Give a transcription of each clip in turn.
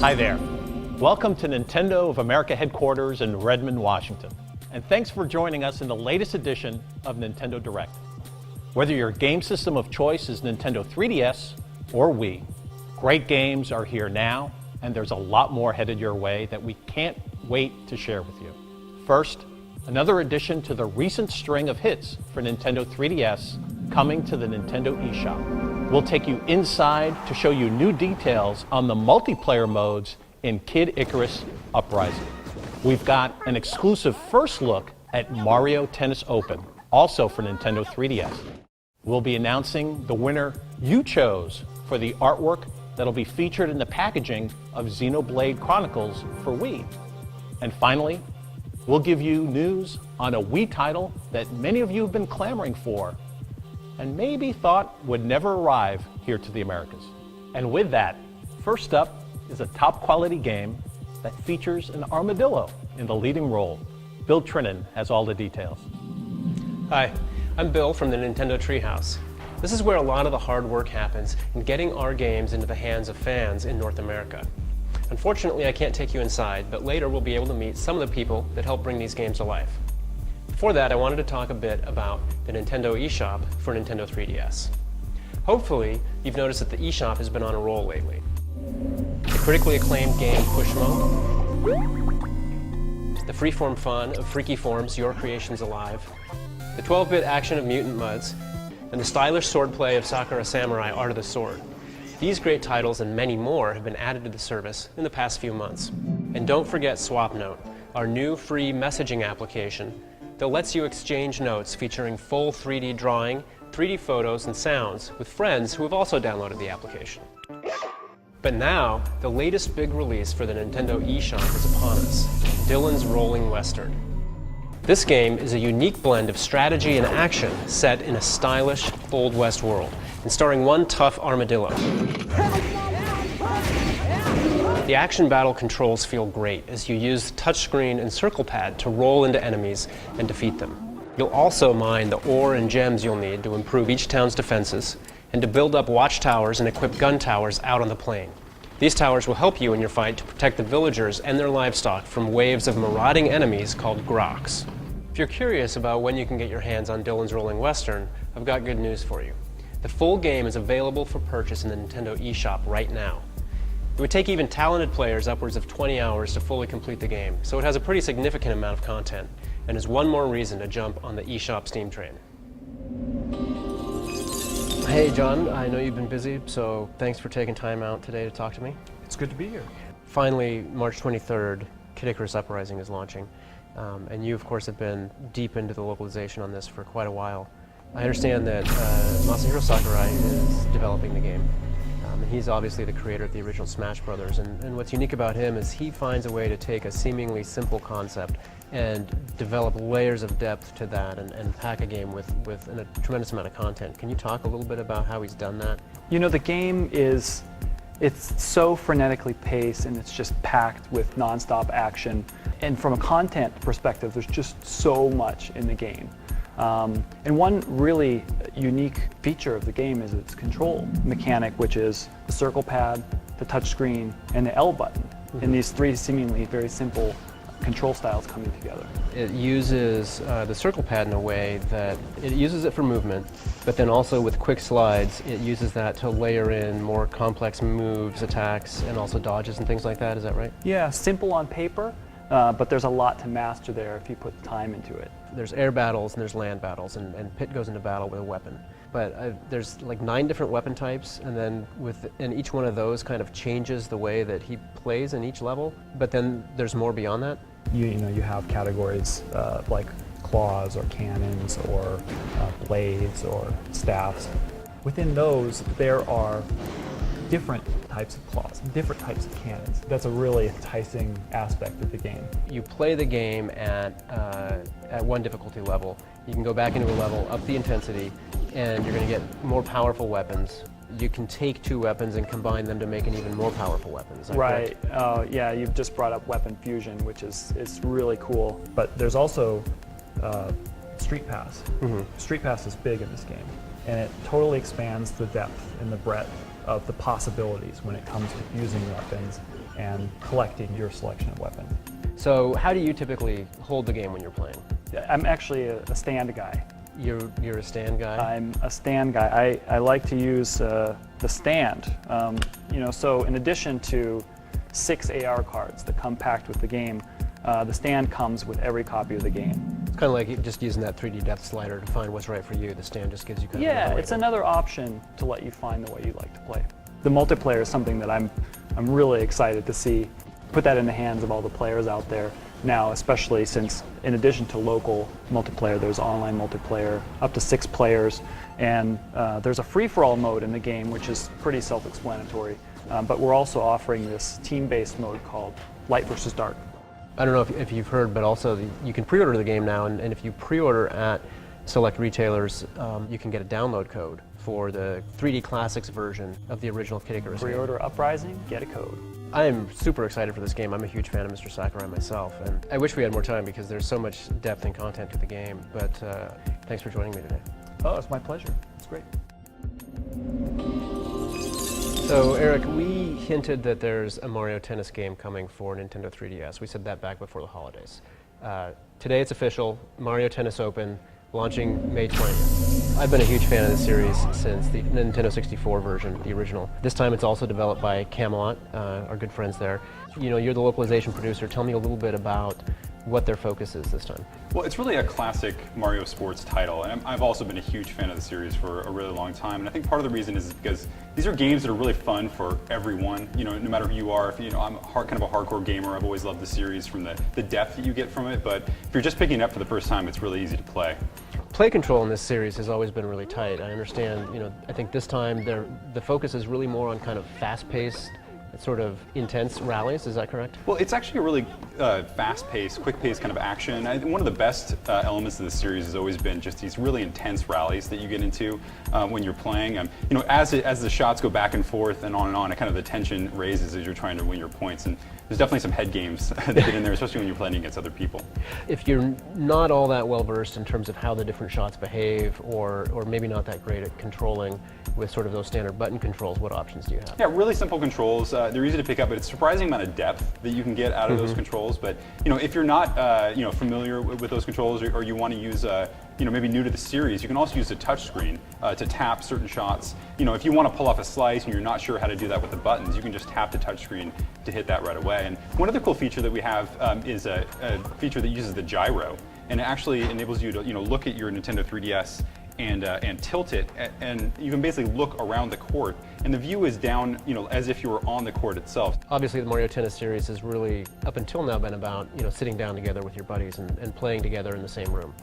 Hi there. Welcome to Nintendo of America headquarters in Redmond, Washington. And thanks for joining us in the latest edition of Nintendo Direct. Whether your game system of choice is Nintendo 3DS or Wii, great games are here now, and there's a lot more headed your way that we can't wait to share with you. First, another addition to the recent string of hits for Nintendo 3DS coming to the Nintendo eShop. We'll take you inside to show you new details on the multiplayer modes in Kid Icarus Uprising. We've got an exclusive first look at Mario Tennis Open, also for Nintendo 3DS. We'll be announcing the winner you chose for the artwork that'll be featured in the packaging of Xenoblade Chronicles for Wii. And finally, we'll give you news on a Wii title that many of you have been clamoring for and maybe thought would never arrive here to the Americas. And with that, first up is a top quality game that features an armadillo in the leading role. Bill Trinan has all the details. Hi, I'm Bill from the Nintendo Treehouse. This is where a lot of the hard work happens in getting our games into the hands of fans in North America. Unfortunately, I can't take you inside, but later we'll be able to meet some of the people that help bring these games to life. Before that, I wanted to talk a bit about the Nintendo eShop for Nintendo 3DS. Hopefully, you've noticed that the eShop has been on a roll lately. The critically acclaimed game Pushmo, the freeform fun of Freaky Forms, Your Creations Alive, the 12-bit action of Mutant Mudds, and the stylish swordplay of Sakura Samurai Art of the Sword. These great titles and many more have been added to the service in the past few months. And don't forget SwapNote, our new free messaging application that lets you exchange notes featuring full 3D drawing, 3D photos, and sounds with friends who have also downloaded the application. But now, the latest big release for the Nintendo eShop is upon us, Dylan's Rolling Western. This game is a unique blend of strategy and action set in a stylish, Old West world, and starring one tough armadillo. The action battle controls feel great as you use touchscreen and circle pad to roll into enemies and defeat them. You'll also mine the ore and gems you'll need to improve each town's defenses and to build up watchtowers and equip gun towers out on the plain. These towers will help you in your fight to protect the villagers and their livestock from waves of marauding enemies called groks. If you're curious about when you can get your hands on Dylan's Rolling Western, I've got good news for you. The full game is available for purchase in the Nintendo eShop right now. It would take even talented players upwards of 20 hours to fully complete the game, so it has a pretty significant amount of content, and is one more reason to jump on the eShop Steam train. Hey John, I know you've been busy, so thanks for taking time out today to talk to me. It's good to be here. Finally, March 23rd, Kid Icarus Uprising is launching, and you of course have been deep into the localization on this for quite a while. I understand that Masahiro Sakurai is developing the game. And he's obviously the creator of the original Smash Brothers, and what's unique about him is he finds a way to take a seemingly simple concept and develop layers of depth to that and pack a game with a tremendous amount of content. Can you talk a little bit about how he's done that? You know, the game it's so frenetically paced and it's just packed with nonstop action. And from a content perspective, there's just so much in the game. And one really unique feature of the game is its control mechanic, which is the circle pad, the touchscreen, and the L button. And these three seemingly very simple control styles coming together. It uses the circle pad in a way that it uses it for movement, but then also with quick slides, it uses that to layer in more complex moves, attacks, and also dodges and things like that. Is that right? Yeah, simple on paper, but there's a lot to master there if you put the time into it. There's air battles and there's land battles, and Pit goes into battle with a weapon. But there's like 9 different weapon types, and then and each one of those kind of changes the way that he plays in each level. But then there's more beyond that. You know, you have categories like claws or cannons or blades or staffs. Within those, there are different types of claws, different types of cannons. That's a really enticing aspect of the game. You play the game at one difficulty level. You can go back into a level, up the intensity, and you're going to get more powerful weapons. You can take 2 weapons and combine them to make an even more powerful weapon. Is that right. correct? Yeah, you've just brought up weapon fusion, which is really cool. But there's also Street Pass. Street Pass is big in this game, and it totally expands the depth and the breadth of the possibilities when it comes to fusing weapons and collecting your selection of weapon. So how do you typically hold the game when you're playing? I'm actually a stand guy. You're a stand guy? I'm a stand guy. I like to use the stand. So in addition to 6 AR cards that come packed with the game, the stand comes with every copy of the game. It's kind of like just using that 3D depth slider to find what's right for you. The stand just gives you kind of Yeah, a it's label. another option to let you find the way you like to play. The multiplayer is something that I'm really excited to see put that in the hands of all the players out there now, especially since in addition to local multiplayer, there's online multiplayer up to 6 players, and there's a free-for-all mode in the game, which is pretty self-explanatory. But we're also offering this team-based mode called Light versus Dark. I don't know if you've heard, but also you can pre-order the game now, and if you pre-order at select retailers, you can get a download code for the 3D Classics version of the original Kid Icarus game. Pre-order Uprising, get a code. I am super excited for this game. I'm a huge fan of Mr. Sakurai myself, and I wish we had more time because there's so much depth and content to the game, but thanks for joining me today. Oh, it's my pleasure. It's great. So, Eric, we hinted that there's a Mario Tennis game coming for Nintendo 3DS. We said that back before the holidays. Today it's official, Mario Tennis Open, launching May 20th. I've been a huge fan of this series since the Nintendo 64 version, the original. This time it's also developed by Camelot, our good friends there. You know, you're the localization producer. Tell me a little bit about what their focus is this time. Well, it's really a classic Mario sports title, and I've also been a huge fan of the series for a really long time. And I think part of the reason is because these are games that are really fun for everyone. You know, no matter who you are. If you know, I'm kind of a hardcore gamer. I've always loved the series from the depth that you get from it. But if you're just picking it up for the first time, it's really easy to play. Play control in this series has always been really tight. I understand. You know, I think this time the focus is really more on kind of fast-paced, sort of intense rallies. Is that correct? Well, it's actually a really fast-paced, quick-paced kind of action. I think one of the best elements of the series has always been just these really intense rallies that you get into when you're playing. You know, as the shots go back and forth and on, kind of the tension raises as you're trying to win your points. And there's definitely some head games that get in there, especially when you're playing against other people. If you're not all that well versed in terms of how the different shots behave, or maybe not that great at controlling with sort of those standard button controls, what options do you have? Yeah, really simple controls. They're easy to pick up, but it's a surprising amount of depth that you can get out of those controls. But you know, if you're not familiar with those controls, or you want to use maybe new to the series, you can also use the touch screen to tap certain shots. You know, if you want to pull off a slice and you're not sure how to do that with the buttons, you can just tap the touch screen to hit that right away. And one other cool feature that we have is a feature that uses the gyro, and it actually enables you to look at your Nintendo 3DS and tilt it, and you can basically look around the court, and the view is down, as if you were on the court itself. Obviously, the Mario Tennis series has really, up until now, been about sitting down together with your buddies and playing together in the same room.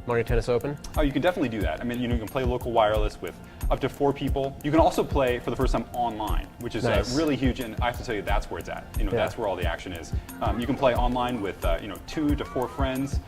Mario Tennis Open? Oh, you can definitely do that. I mean, you can play local wireless with up to 4 people. You can also play for the first time online, which is nice. Really huge, and I have to tell you, that's where it's at. Yeah. That's where all the action is. You can play online with 2 to 4 friends,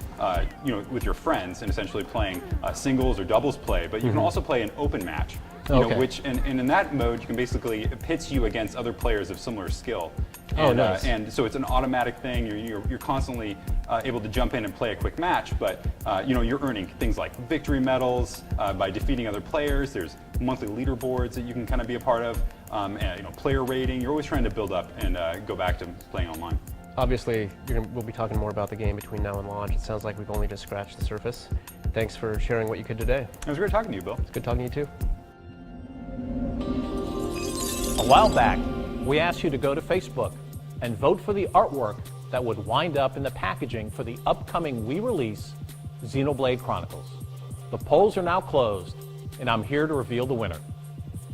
with your friends, and essentially playing singles or doubles play. But you can also play an open match. Okay. And in that mode, you can basically, it pits you against other players of similar skill. And, nice. And so it's an automatic thing. You're constantly able to jump in and play a quick match, but you're earning things like victory medals by defeating other players. There's monthly leaderboards that you can kind of be a part of, and player rating. You're always trying to build up and go back to playing online. Obviously, we'll be talking more about the game between now and launch. It sounds like we've only just scratched the surface. Thanks for sharing what you could today. It was great talking to you, Bill. It's good talking to you too. A while back, we asked you to go to Facebook and vote for the artwork that would wind up in the packaging for the upcoming Wii release, Xenoblade Chronicles. The polls are now closed, and I'm here to reveal the winner.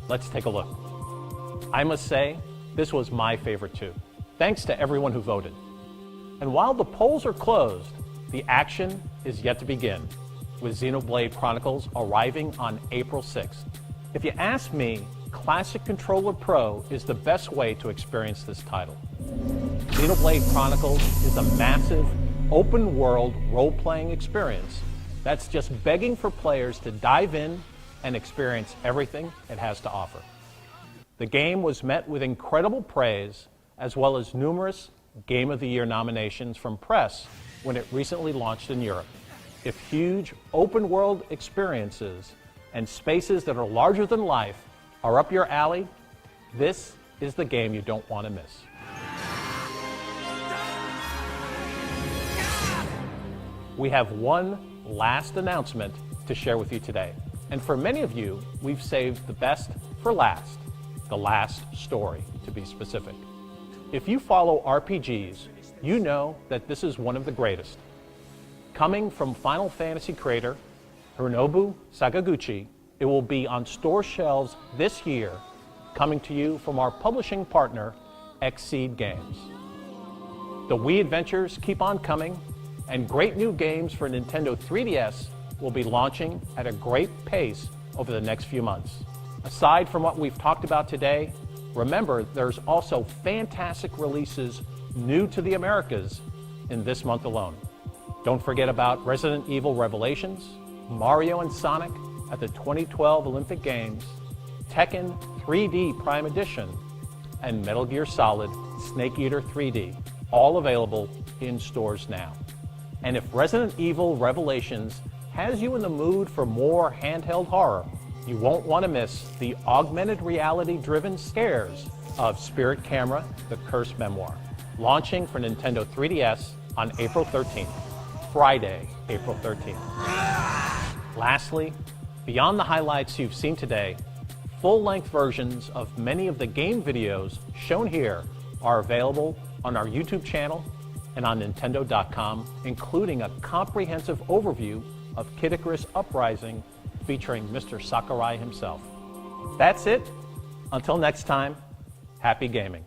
Let's take a look. I must say, this was my favorite too. Thanks to everyone who voted. And while the polls are closed, the action is yet to begin, with Xenoblade Chronicles arriving on April 6th. If you ask me, Classic Controller Pro is the best way to experience this title. Xenoblade Chronicles is a massive, open-world role-playing experience that's just begging for players to dive in and experience everything it has to offer. The game was met with incredible praise, as well as numerous Game of the Year nominations from press when it recently launched in Europe. If huge, open-world experiences and spaces that are larger than life are up your alley, this is the game you don't want to miss. We have one last announcement to share with you today. And for many of you, we've saved the best for last, the last story, to be specific. If you follow RPGs, you know that this is one of the greatest. Coming from Final Fantasy creator Hironobu Sakaguchi, it will be on store shelves this year, coming to you from our publishing partner, Xseed Games. The Wii adventures keep on coming, and great new games for Nintendo 3DS will be launching at a great pace over the next few months. Aside from what we've talked about today, remember there's also fantastic releases new to the Americas in this month alone. Don't forget about Resident Evil Revelations, Mario and Sonic at the 2012 Olympic Games, Tekken 3D Prime Edition, and Metal Gear Solid Snake Eater 3D, all available in stores now. And if Resident Evil Revelations has you in the mood for more handheld horror, you won't want to miss the augmented reality-driven scares of Spirit Camera, The Cursed Memoir, launching for Nintendo 3DS on April 13th, Friday, April 13th. Lastly, beyond the highlights you've seen today, full-length versions of many of the game videos shown here are available on our YouTube channel and on Nintendo.com, including a comprehensive overview of Icarus Uprising featuring Mr. Sakurai himself. That's it. Until next time, happy gaming.